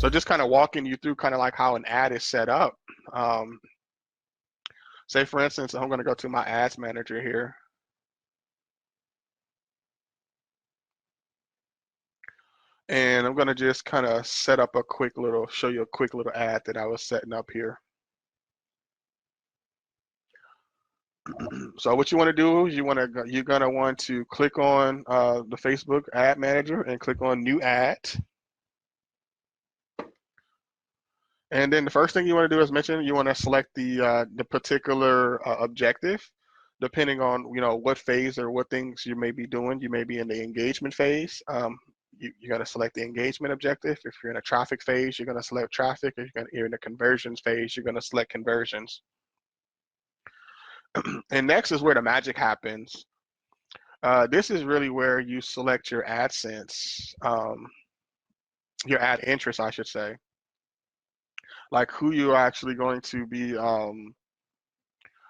So just kind of walking you through kind of like how an ad is set up. Um, Say for instance, I'm going to go to my ads manager here. And I'm going to just kind of set up a quick little, show you a quick little ad that I was setting up here. So what you want to do is you're going to want to click on the Facebook ad manager and click on new ad. And then the first thing you want to do is mention you want to select the particular objective, depending on what phase or what things you may be doing. You may be in the engagement phase. You're going to select the engagement objective. If you're in a traffic phase, you're going to select traffic. If you're in the conversions phase, you're going to select conversions. And next is where the magic happens. This is really where you select your AdSense, your ad interest, I should say, like who you're actually going to be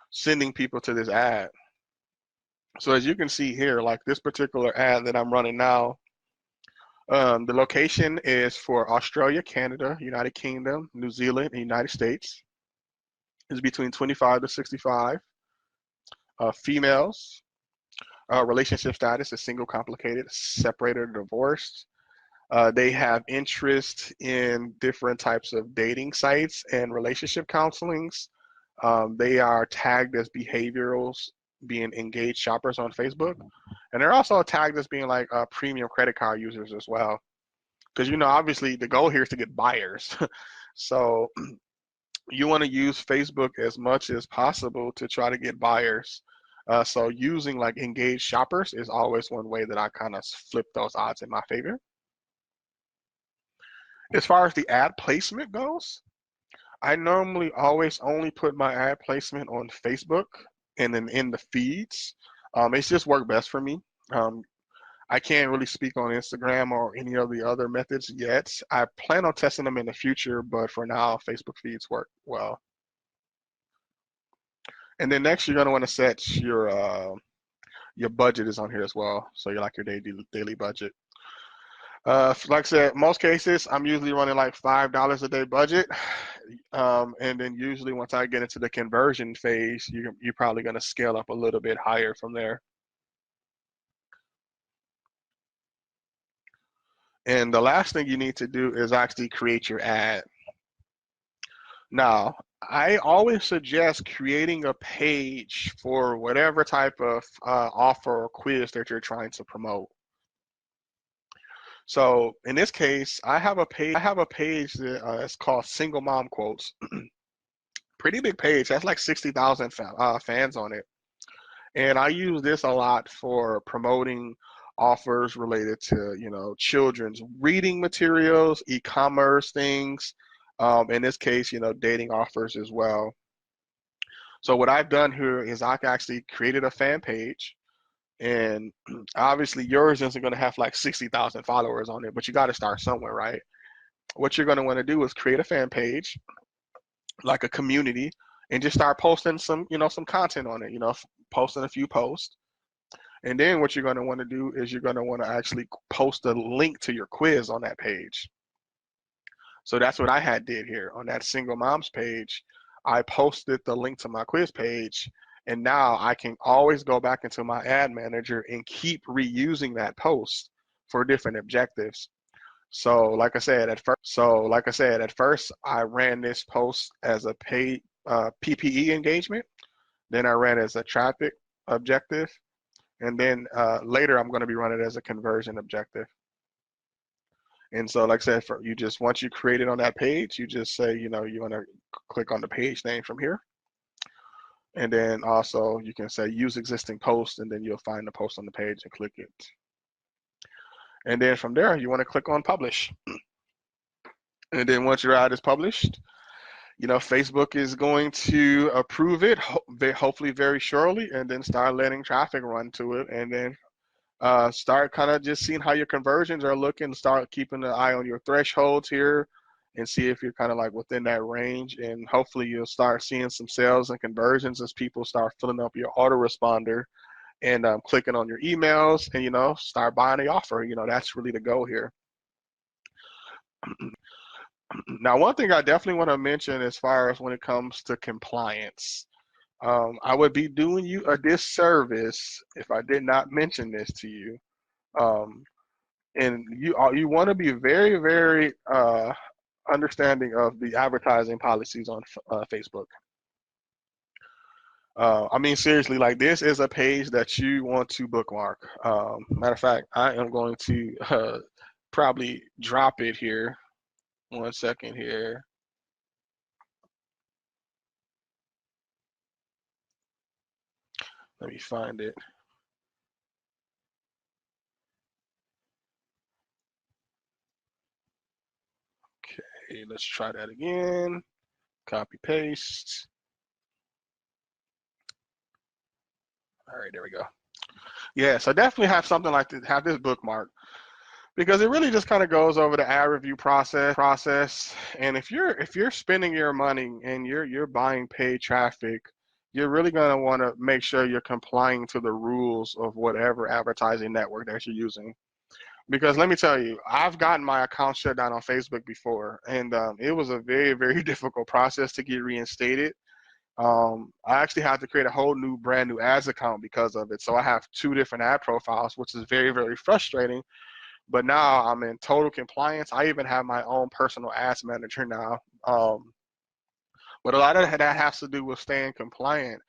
sending people to this ad. So as you can see here, like this particular ad that I'm running now, the location is for Australia, Canada, United Kingdom, New Zealand, and United States. It's between 25 to 65. Females. Relationship status is single, complicated, separated, or divorced. They have interest in different types of dating sites and relationship counselings. They are tagged as behaviorals, being engaged shoppers on Facebook. And they're also tagged as being like premium credit card users as well. Because, obviously the goal here is to get buyers. So you want to use Facebook as much as possible to try to get buyers. So using like engaged shoppers is always one way that I kind of flip those odds in my favor. As far as the ad placement goes, I normally always only put my ad placement on Facebook and then in the feeds. It's just worked best for me. I can't really speak on Instagram or any of the other methods yet. I plan on testing them in the future, but for now, Facebook feeds work well. And then next, you're going to want to set your budget is on here as well. So you're like your daily budget. Like I said, most cases, I'm usually running like $5 a day budget. And then usually once I get into the conversion phase, you're probably going to scale up a little bit higher from there. And the last thing you need to do is actually create your ad. Now, I always suggest creating a page for whatever type of offer or quiz that you're trying to promote. So in this case, I have a page that is called Single Mom Quotes. Pretty big page. That's like 60,000 fans on it. And I use this a lot for promoting offers related to, children's reading materials, e-commerce things. In this case, dating offers as well. So what I've done here is I've actually created a fan page. And obviously yours isn't going to have like 60,000 followers on it, but you got to start somewhere, right? What you're going to want to do is create a fan page, like a community, and just start posting some content on it, posting a few posts. And then what you're going to want to do is you're going to want to actually post a link to your quiz on that page. So that's what I did here on that Single Moms page. I posted the link to my quiz page, and now I can always go back into my ad manager and keep reusing that post for different objectives. So like I said, at first I ran this post as a paid PPE engagement. Then I ran it as a traffic objective. And then later I'm going to be running it as a conversion objective. And so like I said, once you create it on that page, you just say, you want to click on the page name from here. And then also you can say use existing post, and then you'll find the post on the page and click it. And then from there, you want to click on publish. And then once your ad is published, Facebook is going to approve it, hopefully very shortly, and then start letting traffic run to it. And then start kind of just seeing how your conversions are looking, start keeping an eye on your thresholds here and see if you're kind of like within that range. And hopefully you'll start seeing some sales and conversions as people start filling up your autoresponder and clicking on your emails and, start buying the offer. That's really the goal here. Now, one thing I definitely want to mention as far as when it comes to compliance, I would be doing you a disservice if I did not mention this to you. Um, and you want to be very, very understanding of the advertising policies on Facebook. I mean, seriously, like this is a page that you want to bookmark. Matter of fact, I am going to probably drop it here. 1 second here. Let me find it. Okay, let's try that again. Copy paste. All right, there we go. Yeah, so definitely have something like this, have this bookmark because it really just kind of goes over the ad review process. And if you're spending your money and you're buying paid traffic, you're really gonna want to make sure you're complying to the rules of whatever advertising network that you're using. Because let me tell you, I've gotten my account shut down on Facebook before, and it was a very, very difficult process to get reinstated. I actually had to create a whole new, brand new ads account because of it. So I have two different ad profiles, which is very, very frustrating. But now I'm in total compliance. I even have my own personal ads manager now. But a lot of that has to do with staying compliant.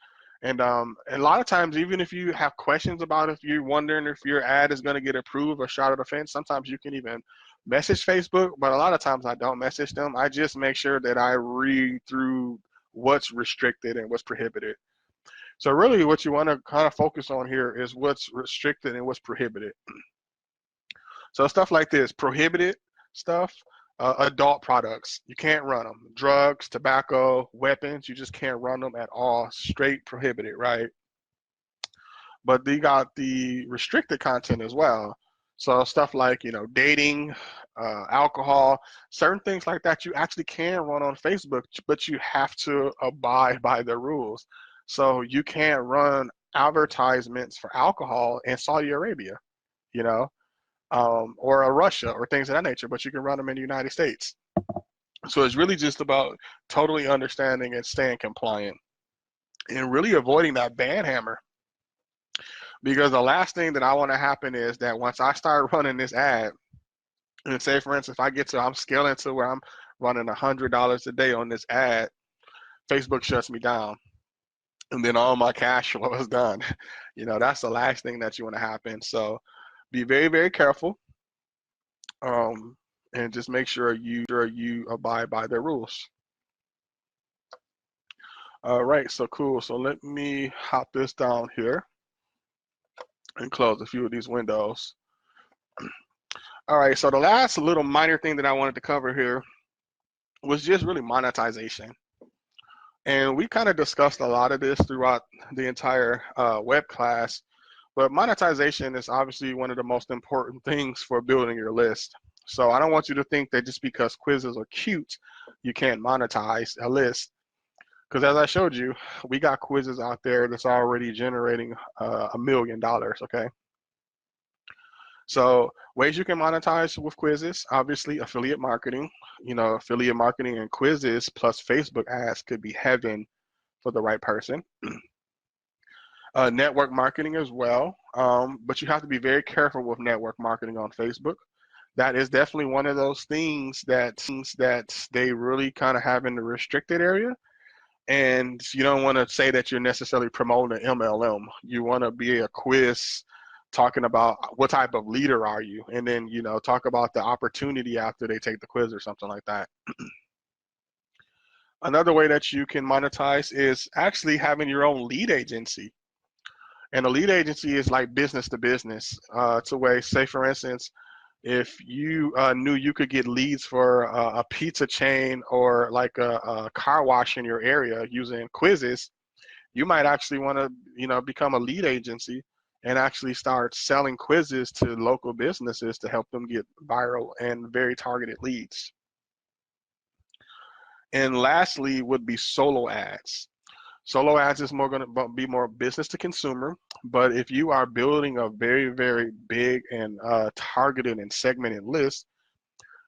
And a lot of times, even if you have questions about if you're wondering if your ad is going to get approved or shot at the fence, sometimes you can even message Facebook. But a lot of times I don't message them. I just make sure that I read through what's restricted and what's prohibited. So really what you want to kind of focus on here is what's restricted and what's prohibited. So stuff like this, prohibited stuff, adult products, you can't run them. Drugs, tobacco, weapons, you just can't run them at all. Straight prohibited, right? But they got the restricted content as well. So stuff like, dating, alcohol, certain things like that you actually can run on Facebook, but you have to abide by the rules. So you can't run advertisements for alcohol in Saudi Arabia, you know, or Russia or things of that nature, but you can run them in the United States. So it's really just about totally understanding and staying compliant and really avoiding that ban hammer. Because the last thing that I want to happen is that once I start running this ad, and say for instance, if I'm scaling to where I'm running $100 a day on this ad, Facebook shuts me down, and then all my cash flow is done. That's the last thing that you want to happen. So be very, very careful, and just make sure you abide by their rules. All right, so cool. So let me hop this down here and close a few of these windows. All right, so the last little minor thing that I wanted to cover here was just really monetization. And we kind of discussed a lot of this throughout the entire web class, but monetization is obviously one of the most important things for building your list. So I don't want you to think that just because quizzes are cute, you can't monetize a list. Because as I showed you, we got quizzes out there that's already generating $1 million, okay? So ways you can monetize with quizzes, obviously affiliate marketing. Affiliate marketing and quizzes plus Facebook ads could be heaven for the right person. Network marketing as well, but you have to be very careful with network marketing on Facebook. That is definitely one of those things that they really kind of have in the restricted area. And you don't want to say that you're necessarily promoting an MLM. You want to be a quiz talking about what type of leader are you, and then talk about the opportunity after they take the quiz or something like that. Another way that you can monetize is actually having your own lead agency. And a lead agency is like business to business. To where, say for instance, if you knew you could get leads for a pizza chain or like a car wash in your area using quizzes, you might actually want to, become a lead agency and actually start selling quizzes to local businesses to help them get viral and very targeted leads. And lastly would be solo ads. Solo ads is going to be more business to consumer, but if you are building a very, very big and targeted and segmented list,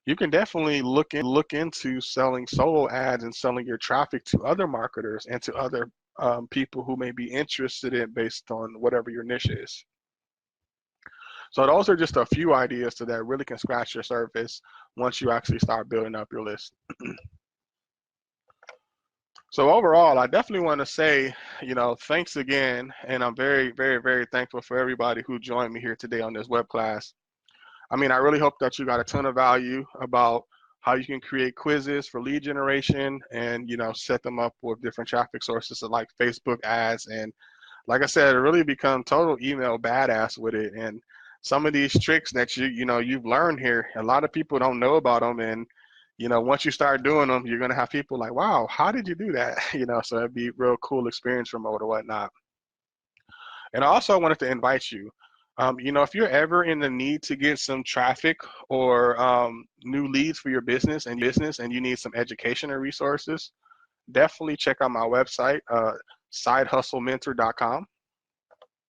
you can definitely look into selling solo ads and selling your traffic to other marketers and to other people who may be interested in based on whatever your niche is. So those are just a few ideas to that really can scratch your surface once you actually start building up your list. So overall, I definitely want to say, thanks again, and I'm very, very, very thankful for everybody who joined me here today on this web class. I mean, I really hope that you got a ton of value about how you can create quizzes for lead generation and, set them up with different traffic sources like Facebook ads. And like I said, really become total email badass with it. And some of these tricks that you've learned here, a lot of people don't know about them. And, once you start doing them, you're going to have people like, wow, how did you do that? So it'd be a real cool experience remote or whatnot. And I also wanted to invite you, if you're ever in the need to get some traffic or new leads for your business and you need some education and resources, definitely check out my website, sidehustlementor.com.